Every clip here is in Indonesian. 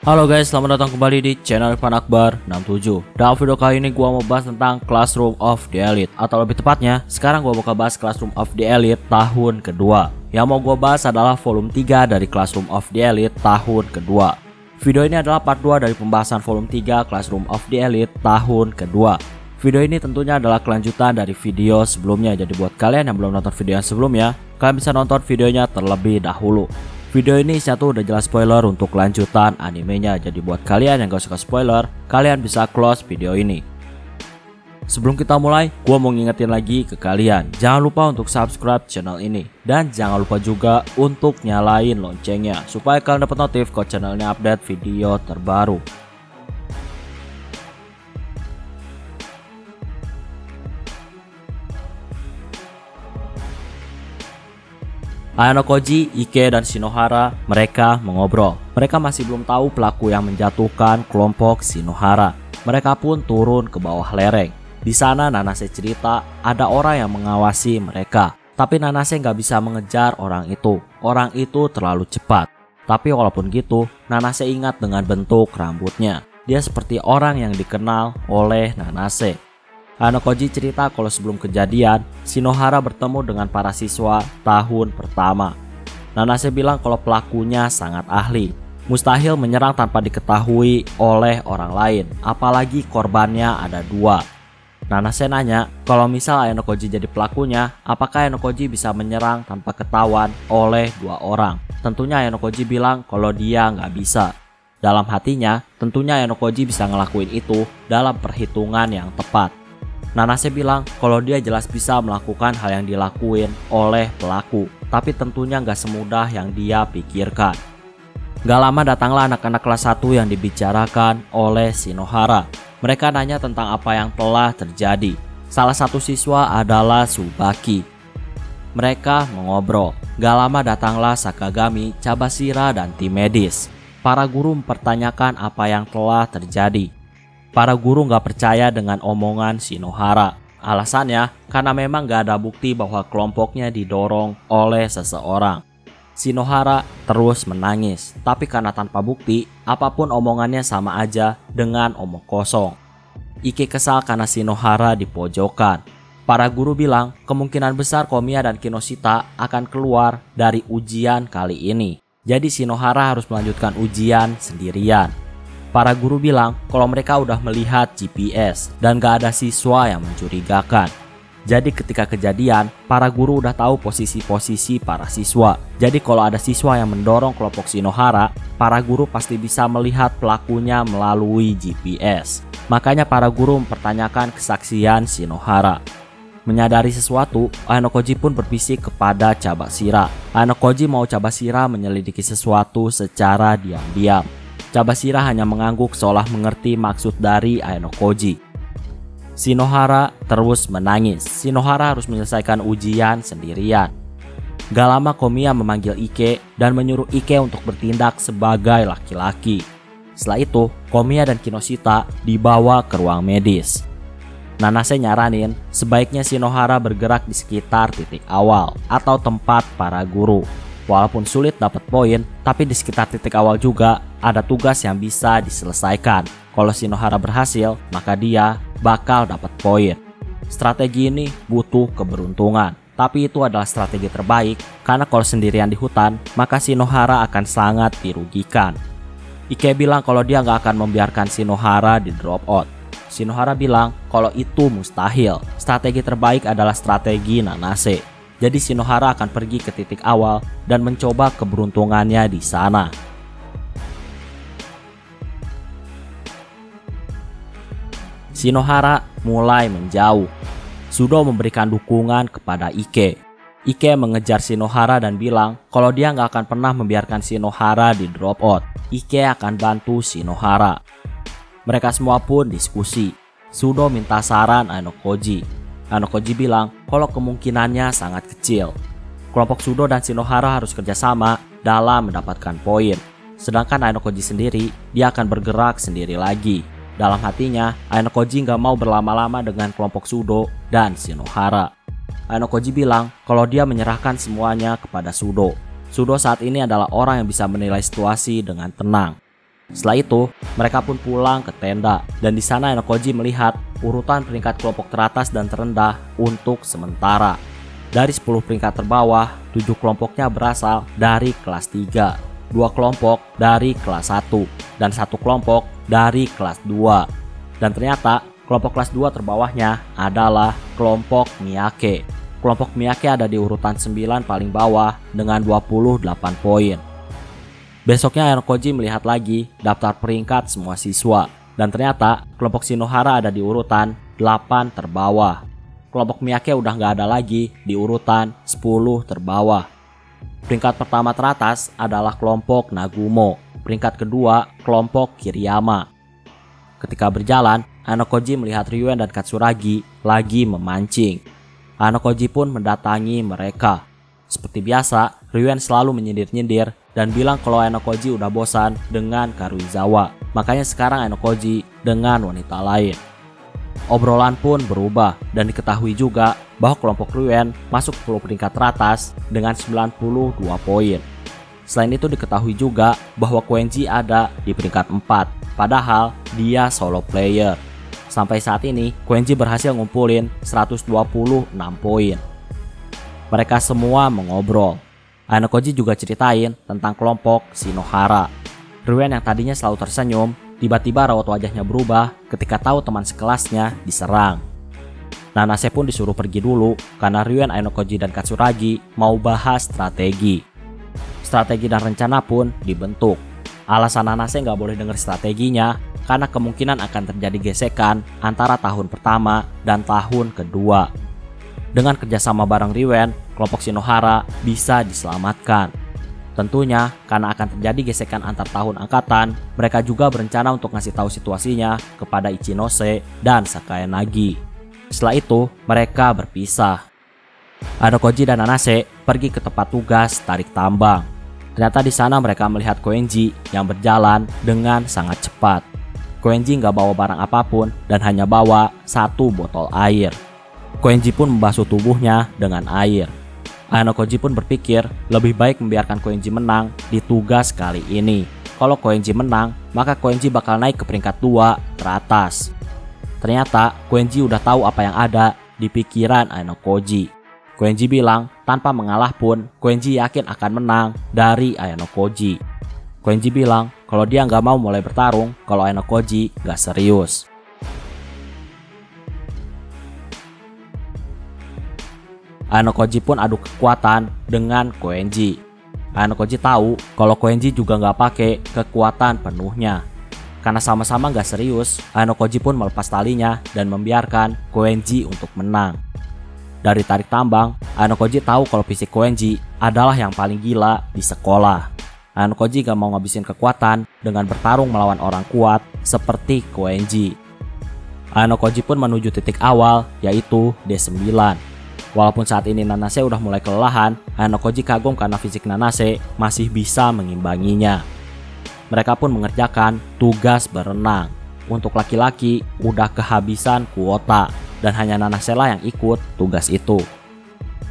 Halo guys, selamat datang kembali di channel Irfan Akbar 67. Dalam video kali ini gua mau bahas tentang Classroom of the Elite, atau lebih tepatnya, sekarang gua bakal bahas Classroom of the Elite tahun kedua. Yang mau gua bahas adalah volume 3 dari Classroom of the Elite tahun kedua. Video ini adalah part 2 dari pembahasan volume 3 Classroom of the Elite tahun kedua. Video ini tentunya adalah kelanjutan dari video sebelumnya, jadi buat kalian yang belum nonton video yang sebelumnya, kalian bisa nonton videonya terlebih dahulu. Video ini isinya tuh udah jelas spoiler untuk lanjutan animenya, jadi buat kalian yang gak suka spoiler, kalian bisa close video ini. Sebelum kita mulai, gue mau ngingetin lagi ke kalian, jangan lupa untuk subscribe channel ini. Dan jangan lupa juga untuk nyalain loncengnya, supaya kalian dapat notif kalau channelnya update video terbaru. Ayano Koji, Ike, dan Shinohara mereka mengobrol. Mereka masih belum tahu pelaku yang menjatuhkan kelompok Shinohara. Mereka pun turun ke bawah lereng. Di sana Nanase cerita ada orang yang mengawasi mereka. Tapi Nanase nggak bisa mengejar orang itu. Orang itu terlalu cepat. Tapi walaupun gitu, Nanase ingat dengan bentuk rambutnya. Dia seperti orang yang dikenal oleh Nanase. Ayano Koji cerita kalau sebelum kejadian, Shinohara bertemu dengan para siswa tahun pertama. Nanase bilang kalau pelakunya sangat ahli, mustahil menyerang tanpa diketahui oleh orang lain, apalagi korbannya ada dua. Nanase nanya, kalau misal Ayano Koji jadi pelakunya, apakah Ayano Koji bisa menyerang tanpa ketahuan oleh dua orang? Tentunya Ayano Koji bilang kalau dia nggak bisa. Dalam hatinya, tentunya Ayano Koji bisa ngelakuin itu dalam perhitungan yang tepat. Nanase bilang kalau dia jelas bisa melakukan hal yang dilakuin oleh pelaku, tapi tentunya nggak semudah yang dia pikirkan. Gak lama datanglah anak-anak kelas 1 yang dibicarakan oleh Shinohara. Mereka nanya tentang apa yang telah terjadi. Salah satu siswa adalah Tsubaki. Mereka mengobrol. Gak lama datanglah Sakagami, Cabashira, dan tim medis. Para guru mempertanyakan apa yang telah terjadi. Para guru gak percaya dengan omongan Shinohara. Alasannya karena memang gak ada bukti bahwa kelompoknya didorong oleh seseorang. Shinohara terus menangis, tapi karena tanpa bukti, apapun omongannya sama aja dengan omong kosong. Ike kesal karena Shinohara dipojokkan. Para guru bilang kemungkinan besar Komiya dan Kinoshita akan keluar dari ujian kali ini. Jadi Shinohara harus melanjutkan ujian sendirian. Para guru bilang kalau mereka udah melihat GPS dan gak ada siswa yang mencurigakan. Jadi ketika kejadian, para guru udah tahu posisi-posisi para siswa. Jadi kalau ada siswa yang mendorong kelompok Shinohara, para guru pasti bisa melihat pelakunya melalui GPS. Makanya para guru mempertanyakan kesaksian Shinohara. Menyadari sesuatu, Ayano Koji pun berbisik kepada Cabashira. Ayano Koji mau Cabashira menyelidiki sesuatu secara diam-diam. Cabashira hanya mengangguk seolah mengerti maksud dari Ayano Koji. Shinohara terus menangis. Shinohara harus menyelesaikan ujian sendirian. Gak lama Komiya memanggil Ike dan menyuruh Ike untuk bertindak sebagai laki-laki. Setelah itu, Komiya dan Kinoshita dibawa ke ruang medis. Nanase nyaranin sebaiknya Shinohara bergerak di sekitar titik awal atau tempat para guru. Walaupun sulit dapat poin, tapi di sekitar titik awal juga ada tugas yang bisa diselesaikan. Kalau Shinohara berhasil, maka dia bakal dapat poin. Strategi ini butuh keberuntungan, tapi itu adalah strategi terbaik karena kalau sendirian di hutan, maka Shinohara akan sangat dirugikan. Ike bilang kalau dia nggak akan membiarkan Shinohara di drop out. Shinohara bilang kalau itu mustahil. Strategi terbaik adalah strategi Nanase. Jadi Shinohara akan pergi ke titik awal dan mencoba keberuntungannya di sana. Shinohara mulai menjauh. Sudo memberikan dukungan kepada Ike. Ike mengejar Shinohara dan bilang kalau dia nggak akan pernah membiarkan Shinohara di drop out. Ike akan bantu Shinohara. Mereka semua pun diskusi. Sudo minta saran Ayano Koji. Ayano Koji bilang kalau kemungkinannya sangat kecil. Kelompok Sudo dan Shinohara harus kerjasama dalam mendapatkan poin. Sedangkan Ayano Koji sendiri, dia akan bergerak sendiri lagi. Dalam hatinya, Ayano Koji nggak mau berlama-lama dengan kelompok Sudo dan Shinohara. Ayano Koji bilang kalau dia menyerahkan semuanya kepada Sudo. Sudo saat ini adalah orang yang bisa menilai situasi dengan tenang. Setelah itu, mereka pun pulang ke tenda dan di sana Enokoji melihat urutan peringkat kelompok teratas dan terendah untuk sementara. Dari 10 peringkat terbawah, 7 kelompoknya berasal dari kelas 3, 2 kelompok dari kelas 1, dan 1 kelompok dari kelas 2. Dan ternyata kelompok kelas 2 terbawahnya adalah kelompok Miyake. Kelompok Miyake ada di urutan 9 paling bawah dengan 28 poin. Besoknya Enokoji melihat lagi daftar peringkat semua siswa. Dan ternyata kelompok Shinohara ada di urutan 8 terbawah. Kelompok Miyake udah nggak ada lagi di urutan 10 terbawah. Peringkat pertama teratas adalah kelompok Nagumo. Peringkat kedua kelompok Kiriyama. Ketika berjalan, Enokoji melihat Ryuen dan Katsuragi lagi memancing. Enokoji pun mendatangi mereka. Seperti biasa, Ryuen selalu menyindir-nyindir dan bilang kalau Enokoji udah bosan dengan Karuizawa. Makanya sekarang Enokoji dengan wanita lain. Obrolan pun berubah dan diketahui juga bahwa kelompok Ryuen masuk 10 peringkat teratas dengan 92 poin. Selain itu diketahui juga bahwa Koenji ada di peringkat 4, padahal dia solo player. Sampai saat ini, Koenji berhasil ngumpulin 126 poin. Mereka semua mengobrol. Enokoji juga ceritain tentang kelompok Shinohara. Ryuen yang tadinya selalu tersenyum, tiba-tiba raut wajahnya berubah ketika tahu teman sekelasnya diserang. Nanase pun disuruh pergi dulu karena Ryuen, Enokoji, dan Katsuragi mau bahas strategi. Strategi dan rencana pun dibentuk. Alasan Nanase nggak boleh dengar strateginya karena kemungkinan akan terjadi gesekan antara tahun pertama dan tahun kedua. Dengan kerjasama bareng Ryuen, kelompok Shinohara bisa diselamatkan. Tentunya karena akan terjadi gesekan antar tahun angkatan, mereka juga berencana untuk ngasih tahu situasinya kepada Ichinose dan Sakayanagi. Setelah itu, mereka berpisah. Enokoji dan Nanase pergi ke tempat tugas tarik tambang. Ternyata di sana mereka melihat Koenji yang berjalan dengan sangat cepat. Koenji nggak bawa barang apapun dan hanya bawa 1 botol air. Koenji pun membasuh tubuhnya dengan air. Enokoji pun berpikir lebih baik membiarkan Koenji menang di tugas kali ini. Kalau Koenji menang, maka Koenji bakal naik ke peringkat 2 teratas. Ternyata Koenji udah tahu apa yang ada di pikiran Enokoji. Koenji bilang tanpa mengalah pun Koenji yakin akan menang dari Enokoji. Koenji bilang kalau dia nggak mau mulai bertarung kalau Enokoji nggak serius. Enokoji pun adu kekuatan dengan Koenji. Enokoji tahu kalau Koenji juga nggak pakai kekuatan penuhnya. Karena sama-sama nggak serius, Enokoji pun melepas talinya dan membiarkan Koenji untuk menang. Dari tarik tambang, Enokoji tahu kalau fisik Koenji adalah yang paling gila di sekolah. Enokoji gak mau ngabisin kekuatan dengan bertarung melawan orang kuat seperti Koenji. Enokoji pun menuju titik awal yaitu D9. Walaupun saat ini Nanase udah mulai kelelahan, Enokoji kagum karena fisik Nanase masih bisa mengimbanginya. Mereka pun mengerjakan tugas berenang. Untuk laki-laki udah kehabisan kuota dan hanya Nanase lah yang ikut tugas itu.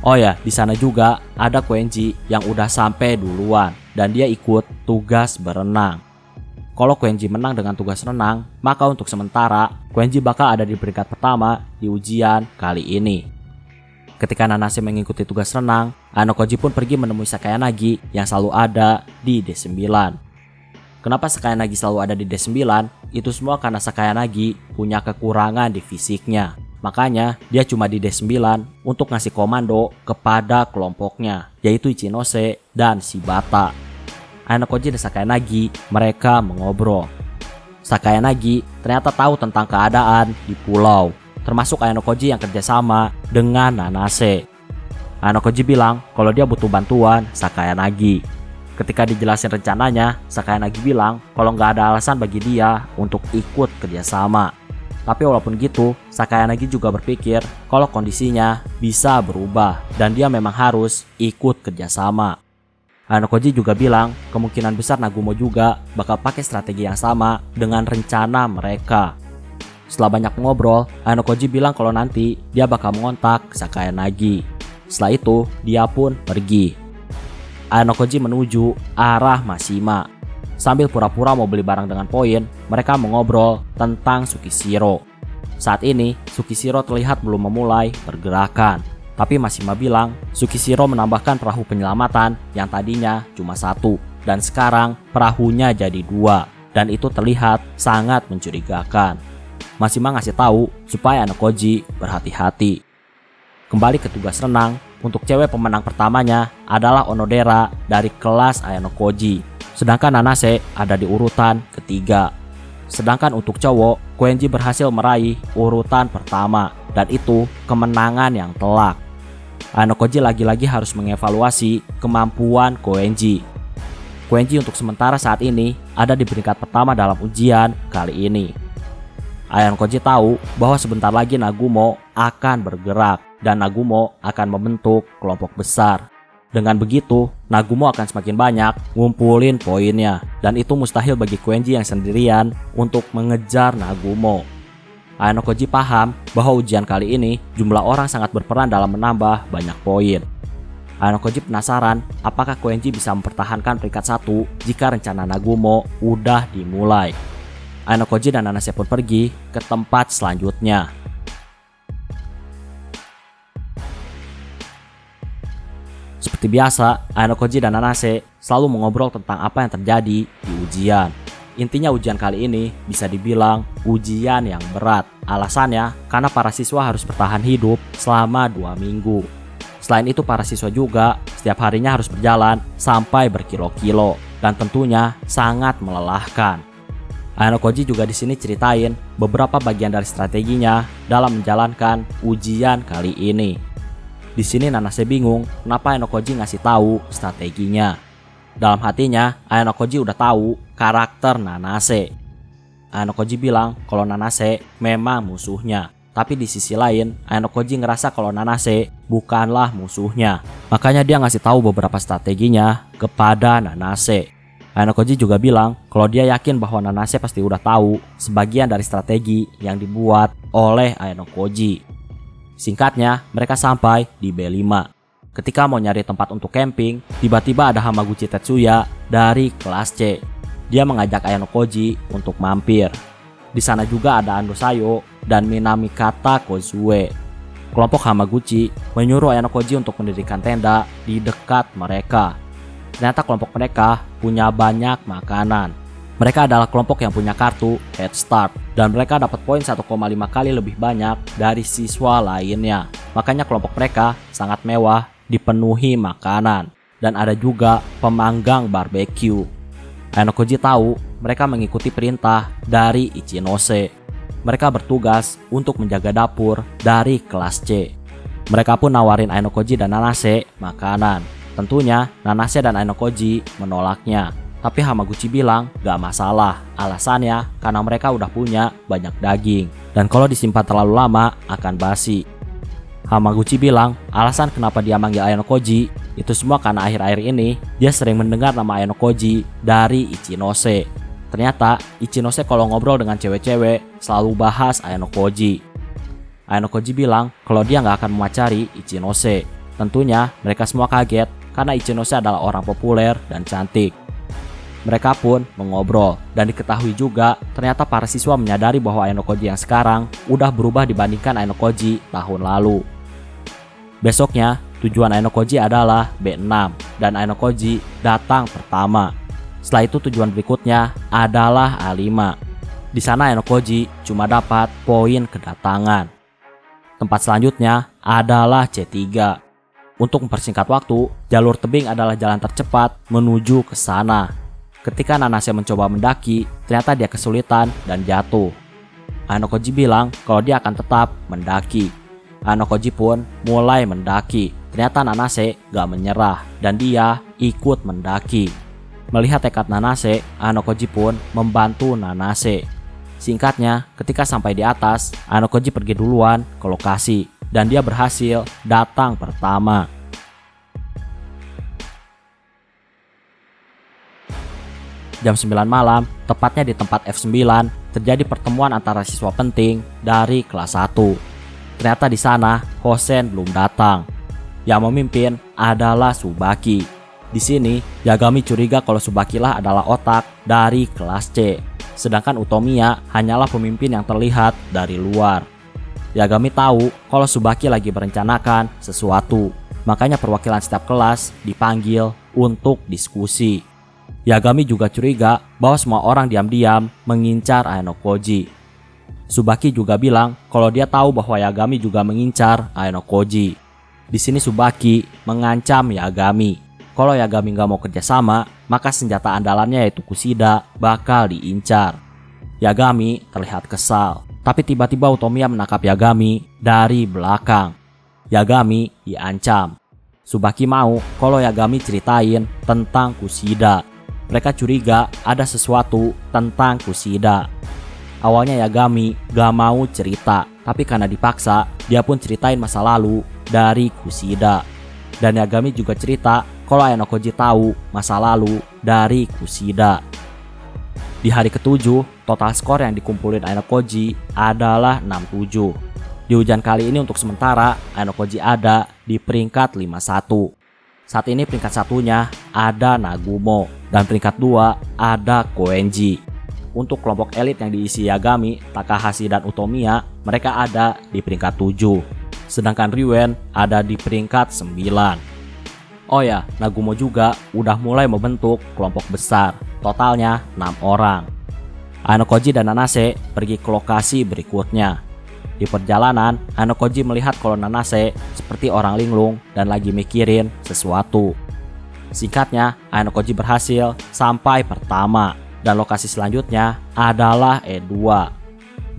Oh ya, di sana juga ada Koenji yang udah sampai duluan dan dia ikut tugas berenang. Kalau Koenji menang dengan tugas renang, maka untuk sementara Koenji bakal ada di peringkat pertama di ujian kali ini. Ketika Nanase mengikuti tugas renang, Enokoji pun pergi menemui Sakayanagi yang selalu ada di D9. Kenapa Sakayanagi selalu ada di D9? Itu semua karena Sakayanagi punya kekurangan di fisiknya. Makanya dia cuma di D9 untuk ngasih komando kepada kelompoknya, yaitu Ichinose dan Shibata. Enokoji dan Sakayanagi mereka mengobrol. Sakayanagi ternyata tahu tentang keadaan di pulau, termasuk Enokoji yang kerjasama dengan Nanase. Enokoji bilang kalau dia butuh bantuan Sakayanagi. Ketika dijelasin rencananya, Sakayanagi bilang kalau nggak ada alasan bagi dia untuk ikut kerjasama. Tapi walaupun gitu, Sakayanagi juga berpikir kalau kondisinya bisa berubah dan dia memang harus ikut kerjasama. Enokoji juga bilang kemungkinan besar Nagumo juga bakal pakai strategi yang sama dengan rencana mereka. Setelah banyak ngobrol, Enokoji bilang kalau nanti dia bakal mengontak Sakayanagi. Setelah itu, dia pun pergi. Enokoji menuju arah Mashima. Sambil pura-pura mau beli barang dengan poin, mereka mengobrol tentang Tsukishiro. Saat ini, Tsukishiro terlihat belum memulai pergerakan. Tapi Mashima bilang, Tsukishiro menambahkan perahu penyelamatan yang tadinya cuma 1, dan sekarang perahunya jadi 2, dan itu terlihat sangat mencurigakan. Mashima ngasih tahu supaya Aenokoji berhati-hati. Kembali ke tugas renang, untuk cewek pemenang pertamanya adalah Onodera dari kelas Aenokoji. Sedangkan Nanase ada di urutan ketiga. Sedangkan untuk cowok, Koenji berhasil meraih urutan pertama, dan itu kemenangan yang telak. Aenokoji lagi-lagi harus mengevaluasi kemampuan Koenji. Koenji untuk sementara saat ini ada di peringkat pertama dalam ujian kali ini. Aenokoji tahu bahwa sebentar lagi Nagumo akan bergerak dan Nagumo akan membentuk kelompok besar. Dengan begitu, Nagumo akan semakin banyak ngumpulin poinnya, dan itu mustahil bagi Koenji yang sendirian untuk mengejar Nagumo. Aenokoji paham bahwa ujian kali ini jumlah orang sangat berperan dalam menambah banyak poin. Aenokoji penasaran apakah Koenji bisa mempertahankan peringkat 1 jika rencana Nagumo udah dimulai. Aenokoji dan Nanase pun pergi ke tempat selanjutnya. Seperti biasa, Aenokoji dan Nanase selalu mengobrol tentang apa yang terjadi di ujian. Intinya ujian kali ini bisa dibilang ujian yang berat. Alasannya karena para siswa harus bertahan hidup selama 2 minggu. Selain itu para siswa juga setiap harinya harus berjalan sampai berkilo-kilo dan tentunya sangat melelahkan. Aenokoji juga di sini ceritain beberapa bagian dari strateginya dalam menjalankan ujian kali ini. Di sini Nanase bingung kenapa Aenokoji ngasih tahu strateginya. Dalam hatinya, Aenokoji udah tahu karakter Nanase. Aenokoji bilang kalau Nanase memang musuhnya. Tapi di sisi lain, Aenokoji ngerasa kalau Nanase bukanlah musuhnya. Makanya dia ngasih tahu beberapa strateginya kepada Nanase. Aenokoji juga bilang kalau dia yakin bahwa Nanase pasti udah tahu sebagian dari strategi yang dibuat oleh Aenokoji. Singkatnya, mereka sampai di B5. Ketika mau nyari tempat untuk camping, tiba-tiba ada Hamaguchi Tetsuya dari kelas C. Dia mengajak Aenokoji untuk mampir. Di sana juga ada Ando Sayo dan Minamikata Kozue. Kelompok Hamaguchi menyuruh Aenokoji untuk mendirikan tenda di dekat mereka. Ternyata kelompok mereka punya banyak makanan. Mereka adalah kelompok yang punya kartu Head Start dan mereka dapat poin 1,5 kali lebih banyak dari siswa lainnya. Makanya kelompok mereka sangat mewah, dipenuhi makanan dan ada juga pemanggang barbeque. Aenokoji tahu mereka mengikuti perintah dari Ichinose. Mereka bertugas untuk menjaga dapur dari kelas C. Mereka pun nawarin Aenokoji dan Nanase makanan. Tentunya Nanase dan Aenokoji menolaknya. Tapi Hamaguchi bilang gak masalah, alasannya karena mereka udah punya banyak daging. Dan kalau disimpan terlalu lama akan basi. Hamaguchi bilang alasan kenapa dia manggil Aenokoji itu semua karena akhir-akhir ini dia sering mendengar nama Aenokoji dari Ichinose. Ternyata Ichinose kalau ngobrol dengan cewek-cewek selalu bahas Aenokoji. Aenokoji bilang kalau dia gak akan memacari Ichinose. Tentunya mereka semua kaget karena Ichinose adalah orang populer dan cantik. Mereka pun mengobrol dan diketahui juga ternyata para siswa menyadari bahwa Aenokoji yang sekarang udah berubah dibandingkan Aenokoji tahun lalu. Besoknya tujuan Aenokoji adalah B6 dan Aenokoji datang pertama. Setelah itu tujuan berikutnya adalah A5. Di sana Aenokoji cuma dapat poin kedatangan. Tempat selanjutnya adalah C3. Untuk mempersingkat waktu, jalur tebing adalah jalan tercepat menuju ke sana. Ketika Nanase mencoba mendaki, ternyata dia kesulitan dan jatuh. Aenokoji bilang kalau dia akan tetap mendaki. Aenokoji pun mulai mendaki. Ternyata Nanase gak menyerah dan dia ikut mendaki. Melihat tekad Nanase, Aenokoji pun membantu Nanase. Singkatnya, ketika sampai di atas, Aenokoji pergi duluan ke lokasi dan dia berhasil datang pertama. Jam 9 malam, tepatnya di tempat F9, terjadi pertemuan antara siswa penting dari kelas 1. Ternyata di sana Hosen belum datang. Yang memimpin adalah Tsubaki. Di sini, Yagami curiga kalau Tsubaki lah adalah otak dari kelas C, sedangkan Utomiya hanyalah pemimpin yang terlihat dari luar. Yagami tahu kalau Tsubaki lagi merencanakan sesuatu, makanya perwakilan setiap kelas dipanggil untuk diskusi. Yagami juga curiga bahwa semua orang diam-diam mengincar Ayanokoji. Tsubaki juga bilang kalau dia tahu bahwa Yagami juga mengincar Ayanokoji. Di sini Tsubaki mengancam Yagami. Kalau Yagami nggak mau kerjasama, maka senjata andalannya yaitu Kushida bakal diincar. Yagami terlihat kesal, tapi tiba-tiba Utomiya menangkap Yagami dari belakang. Yagami diancam. Tsubaki mau kalau Yagami ceritain tentang Kushida. Mereka curiga ada sesuatu tentang Kushida. Awalnya Yagami gak mau cerita, tapi karena dipaksa, dia pun ceritain masa lalu dari Kushida. Dan Yagami juga cerita kalau Ayanokoji tahu masa lalu dari Kushida. Di hari ke-7, total skor yang dikumpulin Ayanokoji adalah 67. Di ujian kali ini untuk sementara, Ayanokoji ada di peringkat 51. Saat ini peringkat satunya ada Nagumo, dan peringkat 2 ada Koenji. Untuk kelompok elit yang diisi Yagami, Takahashi, dan Utomiya, mereka ada di peringkat 7. Sedangkan Ryuen ada di peringkat 9. Oh ya, Nagumo juga udah mulai membentuk kelompok besar, totalnya 6 orang. Ayanokoji dan Nanase pergi ke lokasi berikutnya. Di perjalanan, Ayanokoji melihat kalau Nanase seperti orang linglung dan lagi mikirin sesuatu. Singkatnya, Ayanokoji berhasil sampai pertama, dan lokasi selanjutnya adalah E2.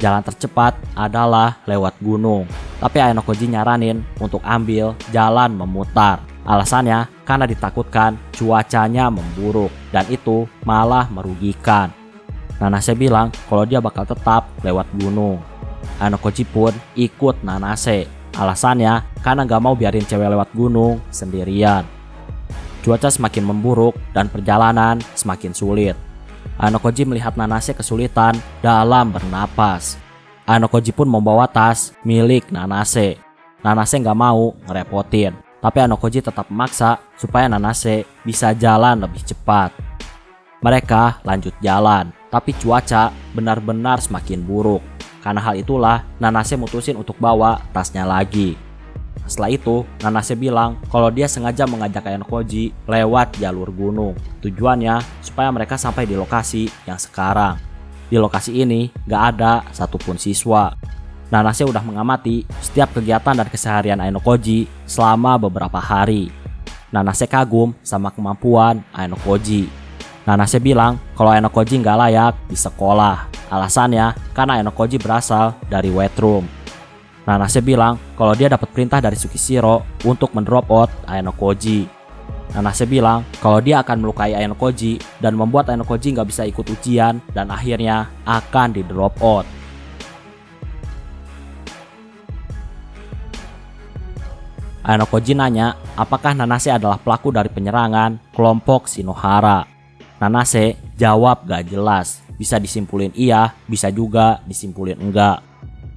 Jalan tercepat adalah lewat gunung, tapi Ayanokoji nyaranin untuk ambil jalan memutar. Alasannya karena ditakutkan cuacanya memburuk dan itu malah merugikan. Nanase bilang kalau dia bakal tetap lewat gunung. Ayanokoji pun ikut Nanase. Alasannya karena gak mau biarin cewek lewat gunung sendirian. Cuaca semakin memburuk dan perjalanan semakin sulit. Ayanokoji melihat Nanase kesulitan dalam bernapas. Ayanokoji pun membawa tas milik Nanase. Nanase gak mau ngerepotin, tapi Ayanokoji tetap memaksa supaya Nanase bisa jalan lebih cepat. Mereka lanjut jalan, tapi cuaca benar-benar semakin buruk. Karena hal itulah, Nanase mutusin untuk bawa tasnya lagi. Setelah itu, Nanase bilang kalau dia sengaja mengajak Ayanokoji lewat jalur gunung. Tujuannya supaya mereka sampai di lokasi yang sekarang. Di lokasi ini gak ada satupun siswa. Nanase udah mengamati setiap kegiatan dan keseharian Ayanokoji selama beberapa hari. Nanase kagum sama kemampuan Ayanokoji. Nanase bilang kalau Ayanokoji nggak layak di sekolah. Alasannya karena Ayanokoji berasal dari wet room. Nanase bilang kalau dia dapat perintah dari Tsukishiro untuk mendrop out Ayanokoji. Nanase bilang kalau dia akan melukai Ayanokoji dan membuat Ayanokoji nggak bisa ikut ujian dan akhirnya akan di drop out. Ayanokoji nanya apakah Nanase adalah pelaku dari penyerangan kelompok Shinohara. Nanase jawab gak jelas, bisa disimpulin iya, bisa juga disimpulin enggak.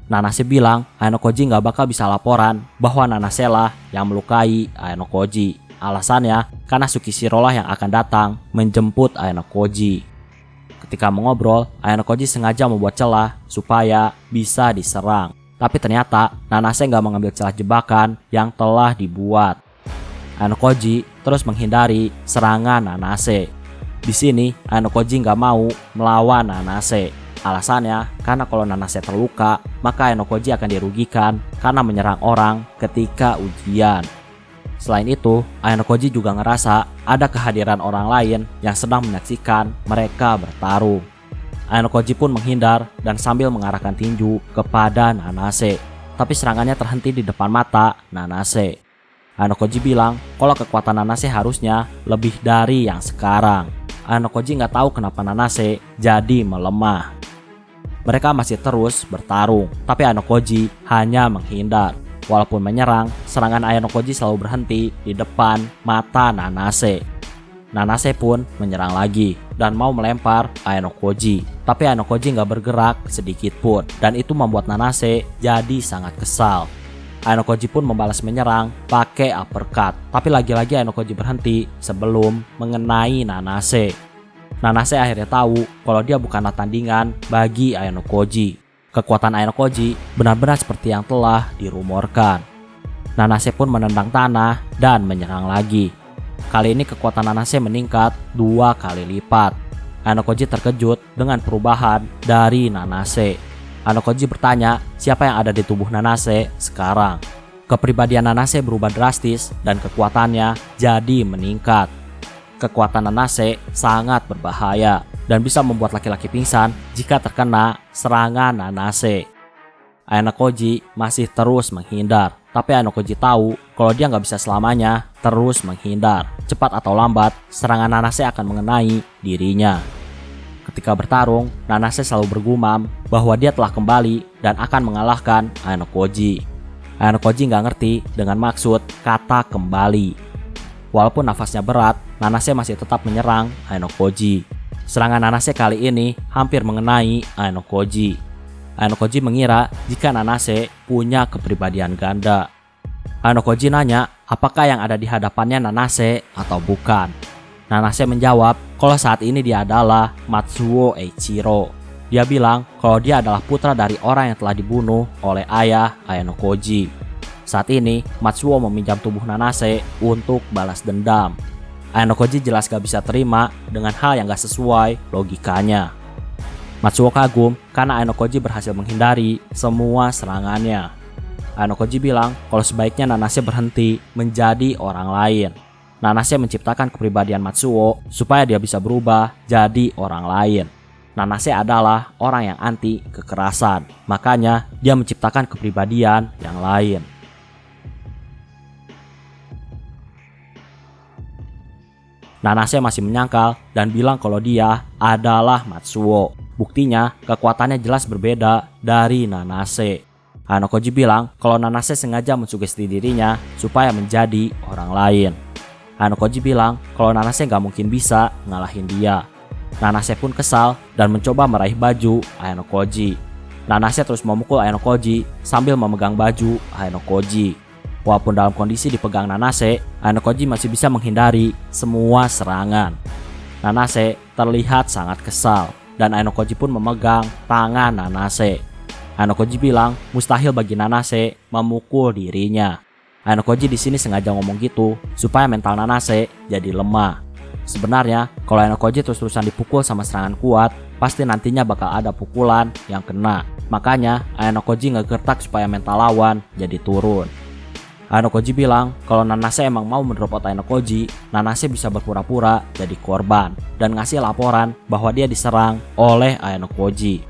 Nanase bilang Ayanokoji gak bakal bisa laporan bahwa Nanase lah yang melukai Ayanokoji. Alasannya karena Tsukishiro lah yang akan datang menjemput Ayanokoji. Ketika mengobrol, Ayanokoji sengaja membuat celah supaya bisa diserang. Tapi ternyata Nanase gak mengambil celah jebakan yang telah dibuat. Ayanokoji terus menghindari serangan Nanase. Di sini Ayanokoji gak mau melawan Nanase. Alasannya karena kalau Nanase terluka, maka Ayanokoji akan dirugikan karena menyerang orang ketika ujian. Selain itu, Ayanokoji juga ngerasa ada kehadiran orang lain yang sedang menyaksikan mereka bertarung. Ayanokoji pun menghindar dan sambil mengarahkan tinju kepada Nanase. Tapi serangannya terhenti di depan mata Nanase. Ayanokoji bilang kalau kekuatan Nanase harusnya lebih dari yang sekarang. Ayanokoji nggak tahu kenapa Nanase jadi melemah. Mereka masih terus bertarung, tapi Ayanokoji hanya menghindar. Walaupun menyerang, serangan Ayanokoji selalu berhenti di depan mata Nanase. Nanase pun menyerang lagi dan mau melempar Ayanokoji, tapi Ayanokoji nggak bergerak sedikit pun, dan itu membuat Nanase jadi sangat kesal. Ainokoji pun membalas menyerang pakai uppercut. Tapi lagi-lagi Ainokoji berhenti sebelum mengenai Nanase. Nanase akhirnya tahu kalau dia bukanlah tandingan bagi Ainokoji. Kekuatan Ainokoji benar-benar seperti yang telah dirumorkan. Nanase pun menendang tanah dan menyerang lagi. Kali ini kekuatan Nanase meningkat 2 kali lipat. Ainokoji terkejut dengan perubahan dari Nanase. Ainokoji bertanya siapa yang ada di tubuh Nanase sekarang. Kepribadian Nanase berubah drastis dan kekuatannya jadi meningkat. Kekuatan Nanase sangat berbahaya dan bisa membuat laki-laki pingsan jika terkena serangan Nanase. Ainokoji masih terus menghindar, tapi Ainokoji tahu kalau dia nggak bisa selamanya terus menghindar. Cepat atau lambat, serangan Nanase akan mengenai dirinya. Ketika bertarung, Nanase selalu bergumam bahwa dia telah kembali dan akan mengalahkan Ainokoji. Ainokoji nggak ngerti dengan maksud kata kembali. Walaupun nafasnya berat, Nanase masih tetap menyerang Ainokoji. Serangan Nanase kali ini hampir mengenai Ainokoji. Ainokoji mengira jika Nanase punya kepribadian ganda. Ainokoji nanya apakah yang ada di hadapannya Nanase atau bukan. Nanase menjawab kalau saat ini dia adalah Matsuo Eiichiro. Dia bilang kalau dia adalah putra dari orang yang telah dibunuh oleh ayah Ainokoji. Saat ini Matsuo meminjam tubuh Nanase untuk balas dendam. Ainokoji jelas gak bisa terima dengan hal yang gak sesuai logikanya. Matsuo kagum karena Ainokoji berhasil menghindari semua serangannya. Ainokoji bilang kalau sebaiknya Nanase berhenti menjadi orang lain. Nanase menciptakan kepribadian Matsuo supaya dia bisa berubah jadi orang lain. Nanase adalah orang yang anti kekerasan, makanya dia menciptakan kepribadian yang lain. Nanase masih menyangkal dan bilang kalau dia adalah Matsuo. Buktinya, kekuatannya jelas berbeda dari Nanase. Ainokoji bilang kalau Nanase sengaja mensugesti dirinya supaya menjadi orang lain. Ainokoji bilang kalau Nanase gak mungkin bisa ngalahin dia. Nanase pun kesal dan mencoba meraih baju Ainokoji. Nanase terus memukul Ainokoji sambil memegang baju Ainokoji. Walaupun dalam kondisi dipegang Nanase, Ainokoji masih bisa menghindari semua serangan. Nanase terlihat sangat kesal. Dan Ainokoji pun memegang tangan Nanase. Ainokoji bilang mustahil bagi Nanase memukul dirinya. Ainokoji di sini sengaja ngomong gitu supaya mental Nanase jadi lemah. Sebenarnya kalau Ainokoji terus-terusan dipukul sama serangan kuat, pasti nantinya bakal ada pukulan yang kena. Makanya Ainokoji ngegertak supaya mental lawan jadi turun. Ainokoji bilang kalau Nanase emang mau mendrop out Ainokoji, Nanase bisa berpura-pura jadi korban dan ngasih laporan bahwa dia diserang oleh Ainokoji.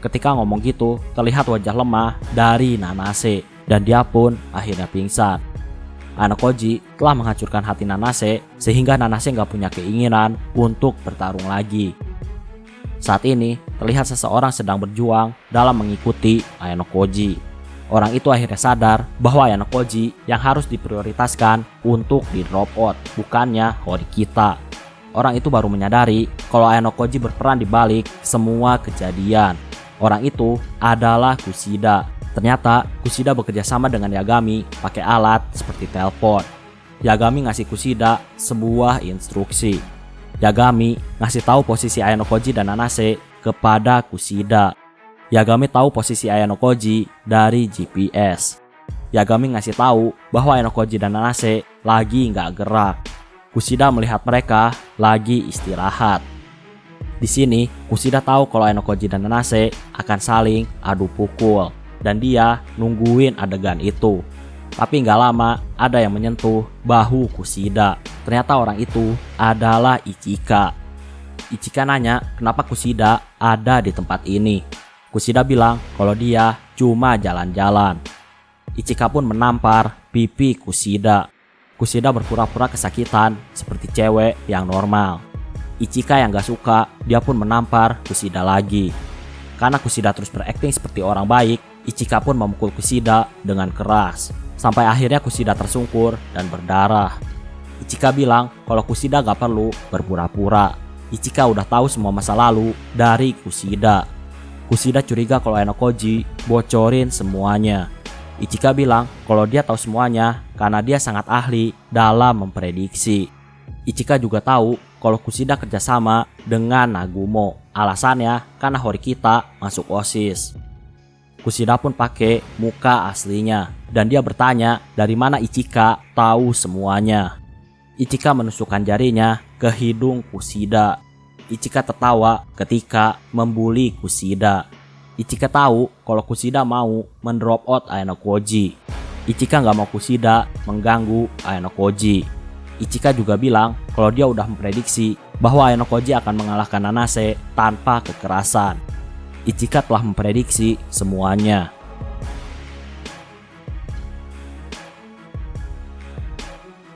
Ketika ngomong gitu, terlihat wajah lemah dari Nanase dan dia pun akhirnya pingsan. Ainokoji telah menghancurkan hati Nanase sehingga Nanase nggak punya keinginan untuk bertarung lagi. Saat ini terlihat seseorang sedang berjuang dalam mengikuti Ainokoji. Orang itu akhirnya sadar bahwa Ainokoji yang harus diprioritaskan untuk di drop out, bukannya Horikita. Orang itu baru menyadari kalau Ainokoji berperan di balik semua kejadian. Orang itu adalah Kushida. Ternyata Kushida bekerja sama dengan Yagami pakai alat seperti telepon. Yagami ngasih Kushida sebuah instruksi. Yagami ngasih tahu posisi Ainokoji dan Nanase kepada Kushida. Yagami tahu posisi Ainokoji dari GPS. Yagami ngasih tahu bahwa Ainokoji dan Nanase lagi nggak gerak. Kushida melihat mereka lagi istirahat. Di sini Kushida tahu kalau Ainokoji dan Nanase akan saling adu pukul dan dia nungguin adegan itu. Tapi nggak lama ada yang menyentuh bahu Kushida. Ternyata orang itu adalah Ichika. Ichika nanya kenapa Kushida ada di tempat ini. Kushida bilang kalau dia cuma jalan-jalan. Ichika pun menampar pipi Kushida. Kushida berpura-pura kesakitan seperti cewek yang normal. Ichika yang gak suka, dia pun menampar Kushida lagi. Karena Kushida terus berakting seperti orang baik, Ichika pun memukul Kushida dengan keras. Sampai akhirnya Kushida tersungkur dan berdarah. Ichika bilang kalau Kushida gak perlu berpura-pura. Ichika udah tahu semua masa lalu dari Kushida. Kushida curiga kalau Ainokoji bocorin semuanya. Ichika bilang kalau dia tahu semuanya karena dia sangat ahli dalam memprediksi. Ichika juga tahu kalau Kushida kerjasama dengan Nagumo. Alasannya karena Horikita masuk OSIS. Kushida pun pakai muka aslinya dan dia bertanya dari mana Ichika tahu semuanya. Ichika menusukkan jarinya ke hidung Kushida. Ichika tertawa ketika membuli Kushida. Ichika tahu kalau Kushida mau mendrop out Ayanokoji. Ichika nggak mau Kushida mengganggu Ayanokoji. Ichika juga bilang kalau dia udah memprediksi bahwa Ayanokoji akan mengalahkan Nanase tanpa kekerasan. Ichika telah memprediksi semuanya.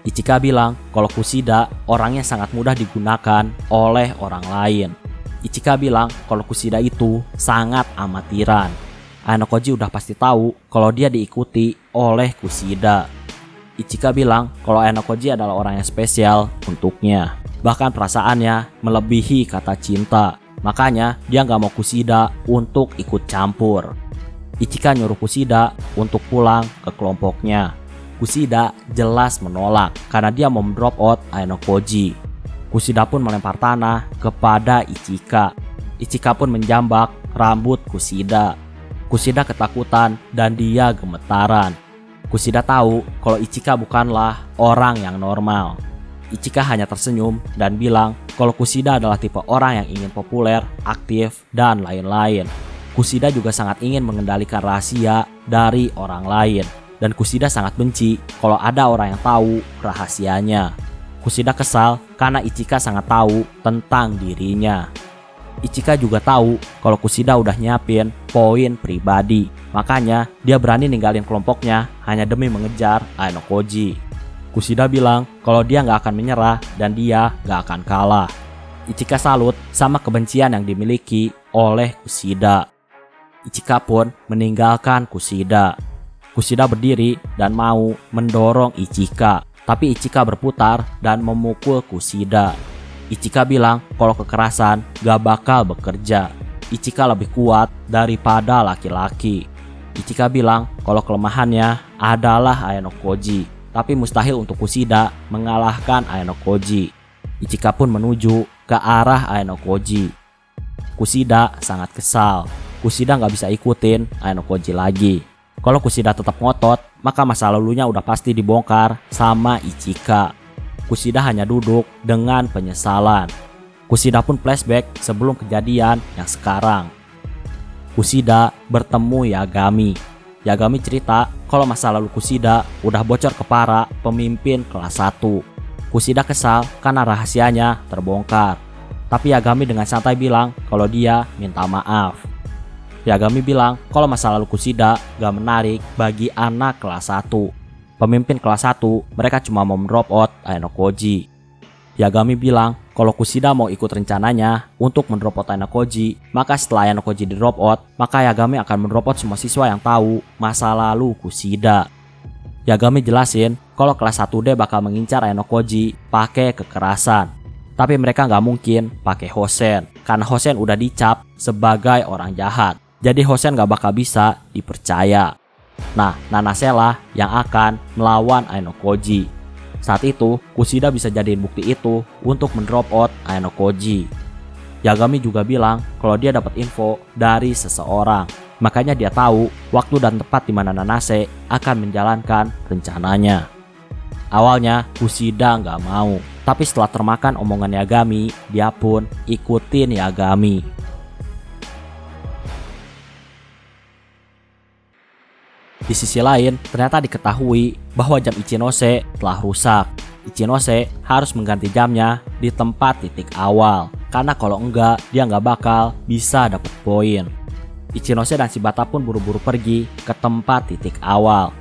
Ichika bilang kalau Kushida orangnya sangat mudah digunakan oleh orang lain. Ichika bilang kalau Kushida itu sangat amatiran. Ayanokoji udah pasti tahu kalau dia diikuti oleh Kushida. Ichika bilang kalau Ayanokoji adalah orang yang spesial untuknya. Bahkan perasaannya melebihi kata cinta. Makanya dia nggak mau Kushida untuk ikut campur. Ichika nyuruh Kushida untuk pulang ke kelompoknya. Kushida jelas menolak karena dia mau drop out Ayanokoji. Kushida pun melempar tanah kepada Ichika. Ichika pun menjambak rambut Kushida. Kushida ketakutan dan dia gemetaran. Kushida tahu kalau Ichika bukanlah orang yang normal. Ichika hanya tersenyum dan bilang kalau Kushida adalah tipe orang yang ingin populer, aktif, dan lain-lain. Kushida juga sangat ingin mengendalikan rahasia dari orang lain. Dan Kushida sangat benci kalau ada orang yang tahu rahasianya. Kushida kesal karena Ichika sangat tahu tentang dirinya. Ichika juga tahu kalau Kushida udah nyiapin poin pribadi. Makanya dia berani ninggalin kelompoknya hanya demi mengejar Ayanokoji. Kushida bilang kalau dia nggak akan menyerah dan dia nggak akan kalah. Ichika salut sama kebencian yang dimiliki oleh Kushida. Ichika pun meninggalkan Kushida. Kushida berdiri dan mau mendorong Ichika, tapi Ichika berputar dan memukul Kushida. Ichika bilang kalau kekerasan gak bakal bekerja. Ichika lebih kuat daripada laki-laki. Ichika bilang kalau kelemahannya adalah Ayanokoji. Tapi mustahil untuk Kushida mengalahkan Ayanokoji. Ichika pun menuju ke arah Ayanokoji. Kushida sangat kesal. Kushida nggak bisa ikutin Ayanokoji lagi. Kalau Kushida tetap ngotot, maka masa lalunya udah pasti dibongkar sama Ichika. Kushida hanya duduk dengan penyesalan. Kushida pun flashback sebelum kejadian yang sekarang. Kushida bertemu Yagami. Yagami cerita kalau masa lalu Kushida udah bocor ke para pemimpin kelas 1. Kushida kesal karena rahasianya terbongkar. Tapi Yagami dengan santai bilang kalau dia minta maaf. Yagami bilang kalau masa lalu Kushida gak menarik bagi anak kelas 1. Pemimpin kelas 1 mereka cuma mau drop out Ayanokoji. Yagami bilang kalau Kushida mau ikut rencananya untuk mendrop out Ayanokoji, maka setelah Ayanokoji di drop out, maka Yagami akan mendrop out semua siswa yang tahu masa lalu Kushida. Yagami jelasin kalau kelas 1D bakal mengincar Ayanokoji pakai kekerasan. Tapi mereka nggak mungkin pakai Hosen, karena Hosen udah dicap sebagai orang jahat. Jadi Hosen nggak bakal bisa dipercaya. Nah, Nanase lah yang akan melawan Ayanokoji. Saat itu, Kushida bisa jadiin bukti itu untuk mendrop out Ayanokoji. Yagami juga bilang kalau dia dapat info dari seseorang. Makanya dia tahu waktu dan tempat di mana Nanase akan menjalankan rencananya. Awalnya Kushida nggak mau, tapi setelah termakan omongan Yagami, dia pun ikutin Yagami. Di sisi lain, ternyata diketahui bahwa jam Ichinose telah rusak. Ichinose harus mengganti jamnya di tempat titik awal, karena kalau enggak, dia nggak bakal bisa dapat poin. Ichinose dan Shibata pun buru-buru pergi ke tempat titik awal.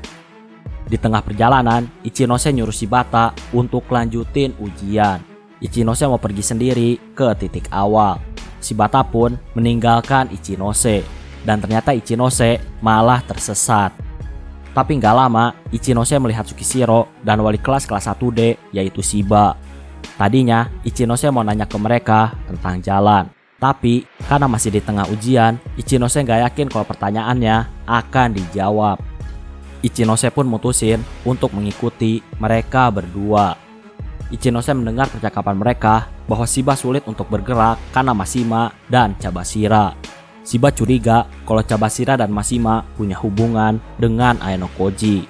Di tengah perjalanan, Ichinose nyuruh Shibata untuk lanjutin ujian. Ichinose mau pergi sendiri ke titik awal. Shibata pun meninggalkan Ichinose, dan ternyata Ichinose malah tersesat. Tapi nggak lama, Ichinose melihat Tsukishiro dan wali kelas 1D yaitu Shiba. Tadinya, Ichinose mau nanya ke mereka tentang jalan. Tapi, karena masih di tengah ujian, Ichinose nggak yakin kalau pertanyaannya akan dijawab. Ichinose pun mutusin untuk mengikuti mereka berdua. Ichinose mendengar percakapan mereka bahwa Shiba sulit untuk bergerak karena Mashima dan Chabashira. Shiba curiga kalau Chabashira dan Mashima punya hubungan dengan Ayanokoji.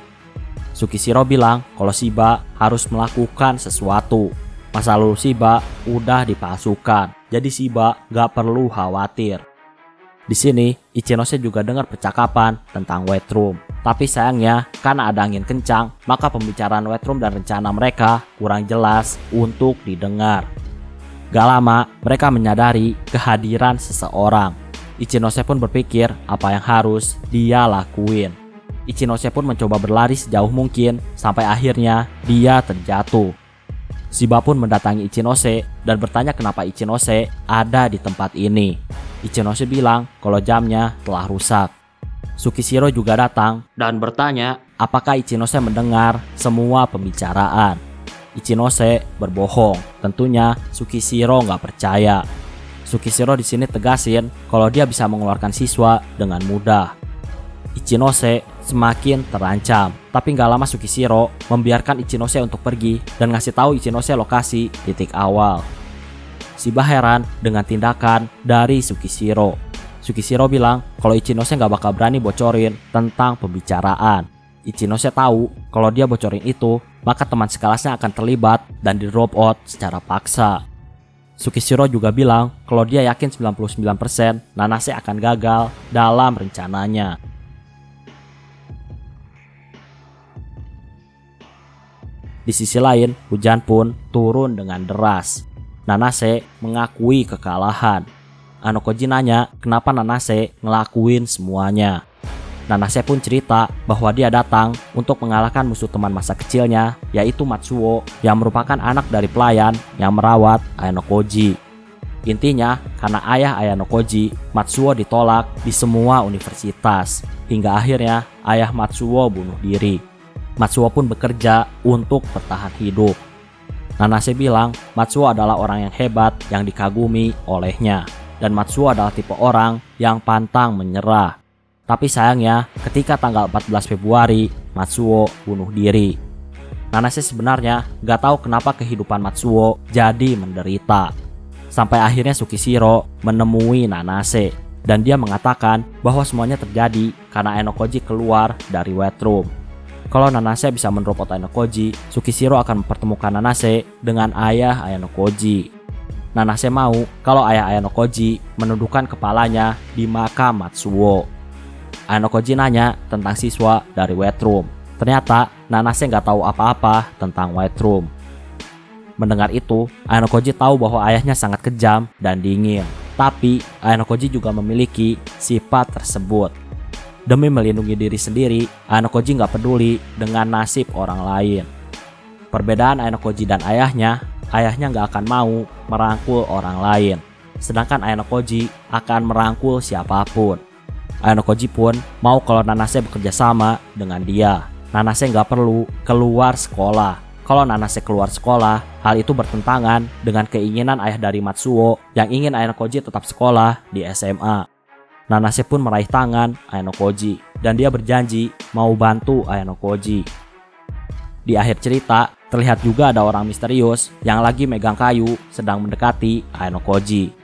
Tsukishiro bilang kalau Shiba harus melakukan sesuatu. Masa lalu Shiba udah dipalsukan, jadi Shiba gak perlu khawatir. Di sini Ichinose juga dengar percakapan tentang White Room. Tapi sayangnya karena ada angin kencang, maka pembicaraan White Room dan rencana mereka kurang jelas untuk didengar. Gak lama mereka menyadari kehadiran seseorang. Ichinose pun berpikir apa yang harus dia lakuin. Ichinose pun mencoba berlari sejauh mungkin sampai akhirnya dia terjatuh. Shiba pun mendatangi Ichinose dan bertanya kenapa Ichinose ada di tempat ini. Ichinose bilang kalau jamnya telah rusak. Tsukishiro juga datang dan bertanya apakah Ichinose mendengar semua pembicaraan. Ichinose berbohong, tentunya Tsukishiro nggak percaya. Tsukishiro di sini tegasin kalau dia bisa mengeluarkan siswa dengan mudah. Ichinose semakin terancam, tapi nggak lama Tsukishiro membiarkan Ichinose untuk pergi dan ngasih tahu Ichinose lokasi titik awal. Shiba heran dengan tindakan dari Tsukishiro. Tsukishiro bilang kalau Ichinose nggak bakal berani bocorin tentang pembicaraan. Ichinose tahu kalau dia bocorin itu, maka teman sekelasnya akan terlibat dan di drop out secara paksa. Tsukishiro juga bilang kalau dia yakin 99% Nanase akan gagal dalam rencananya. Di sisi lain, hujan pun turun dengan deras. Nanase mengakui kekalahan. Ayanokoji nanya kenapa Nanase ngelakuin semuanya. Nanase pun cerita bahwa dia datang untuk mengalahkan musuh teman masa kecilnya, yaitu Matsuo yang merupakan anak dari pelayan yang merawat Ayanokoji. Intinya, karena ayah Ayanokoji, Matsuo ditolak di semua universitas. Hingga akhirnya ayah Matsuo bunuh diri. Matsuo pun bekerja untuk bertahan hidup. Nanase bilang Matsuo adalah orang yang hebat yang dikagumi olehnya. Dan Matsuo adalah tipe orang yang pantang menyerah. Tapi sayangnya ketika tanggal 14 Februari Matsuo bunuh diri. Nanase sebenarnya gak tahu kenapa kehidupan Matsuo jadi menderita. Sampai akhirnya Tsukishiro menemui Nanase. Dan dia mengatakan bahwa semuanya terjadi karena Ayanokoji keluar dari White Room. Kalau Nanase bisa mendrop out Ayanokoji, Tsukishiro akan mempertemukan Nanase dengan ayah Ayanokoji. Nanase mau kalau ayah Ayanokoji menundukkan kepalanya di makam Matsuo. Ayanokoji nanya tentang siswa dari White Room. Ternyata Nanase nggak tahu apa-apa tentang White Room. Mendengar itu, Ayanokoji tahu bahwa ayahnya sangat kejam dan dingin. Tapi Ayanokoji juga memiliki sifat tersebut. Demi melindungi diri sendiri, Ayanokoji nggak peduli dengan nasib orang lain. Perbedaan Ayanokoji dan ayahnya nggak akan mau merangkul orang lain. Sedangkan Ayanokoji akan merangkul siapapun. Ayanokoji pun mau kalau Nanase bekerja sama dengan dia. Nanase nggak perlu keluar sekolah. Kalau Nanase keluar sekolah, hal itu bertentangan dengan keinginan ayah dari Matsuo yang ingin Ayanokoji tetap sekolah di SMA. Nanase pun meraih tangan Ayanokoji dan dia berjanji mau bantu Ayanokoji. Di akhir cerita, terlihat juga ada orang misterius yang lagi megang kayu sedang mendekati Ayanokoji.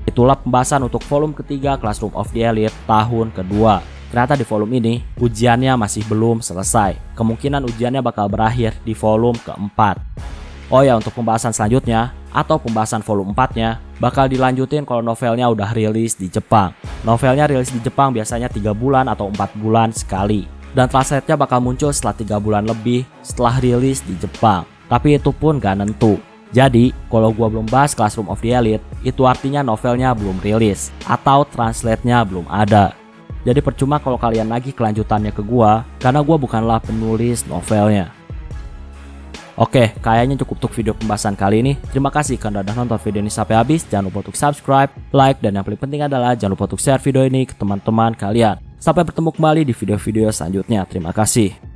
Itulah pembahasan untuk volume ketiga Classroom of the Elite tahun kedua. Ternyata di volume ini ujiannya masih belum selesai. Kemungkinan ujiannya bakal berakhir di volume keempat. Oh ya, untuk pembahasan selanjutnya atau pembahasan volume 4-nya bakal dilanjutin kalau novelnya udah rilis di Jepang. Novelnya rilis di Jepang biasanya 3 bulan atau 4 bulan sekali. Dan translate-nya bakal muncul setelah 3 bulan lebih setelah rilis di Jepang. Tapi itu pun gak nentu. Jadi, kalau gua belum bahas Classroom of the Elite, itu artinya novelnya belum rilis atau translate-nya belum ada. Jadi percuma kalau kalian nagih kelanjutannya ke gua karena gua bukanlah penulis novelnya. Oke, kayaknya cukup untuk video pembahasan kali ini. Terima kasih karena udah nonton video ini sampai habis. Jangan lupa untuk subscribe, like, dan yang paling penting adalah jangan lupa untuk share video ini ke teman-teman kalian. Sampai bertemu kembali di video-video selanjutnya. Terima kasih.